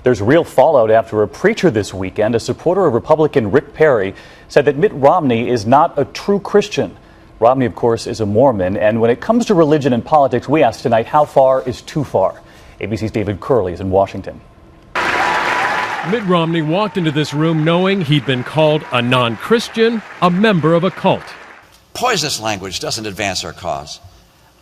There's real fallout after a preacher this weekend, a supporter of Republican Rick Perry, said that Mitt Romney is not a true Christian. Romney, of course, is a Mormon, and when it comes to religion and politics, we ask tonight, how far is too far? ABC's David Curley is in Washington. Mitt Romney walked into this room knowing he'd been called a non-Christian, a member of a cult. Poisonous language doesn't advance our cause.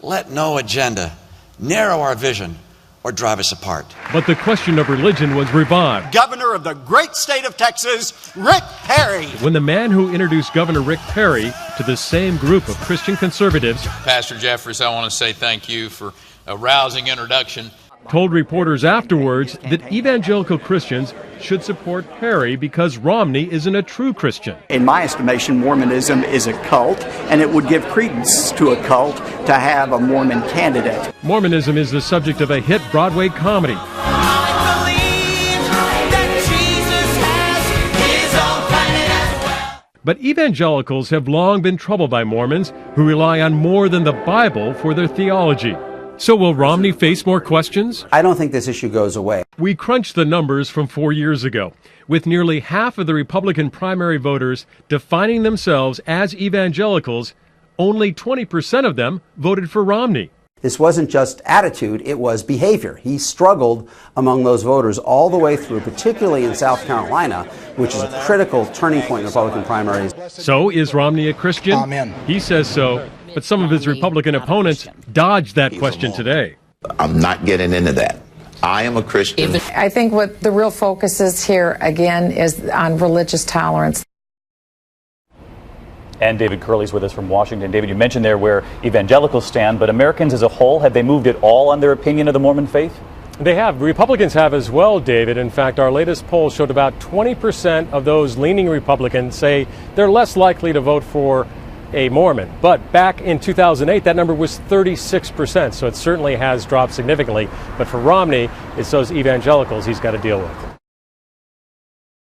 Let no agenda narrow our vision or drive us apart. But the question of religion was revived. Governor of the great state of Texas, Rick Perry. When the man who introduced Governor Rick Perry to the same group of Christian conservatives, Pastor Jeffress, I want to say thank you for a rousing introduction. Told reporters afterwards that evangelical Christians should support Perry because Romney isn't a true Christian. In my estimation, Mormonism is a cult, and it would give credence to a cult to have a Mormon candidate. Mormonism is the subject of a hit Broadway comedy. But evangelicals have long been troubled by Mormons who rely on more than the Bible for their theology. So will Romney face more questions? I don't think this issue goes away. We crunched the numbers from 4 years ago, with nearly half of the Republican primary voters defining themselves as evangelicals. Only 20% of them voted for Romney. This wasn't just attitude, it was behavior. He struggled among those voters all the way through, particularly in South Carolina, which is a critical turning point in Republican primaries. So is Romney a Christian? Amen. He says so, but some of his Republican opponents dodged that question today. I'm not getting into that. I am a Christian. I think what the real focus is here, again, is on religious tolerance. And David Curley's with us from Washington. David, you mentioned there where evangelicals stand, but Americans as a whole, have they moved at all on their opinion of the Mormon faith? They have. Republicans have as well, David. In fact, our latest poll showed about 20% of those leaning Republicans say they're less likely to vote for a Mormon. But back in 2008, that number was 36%, so it certainly has dropped significantly. But for Romney, it's those evangelicals he's got to deal with.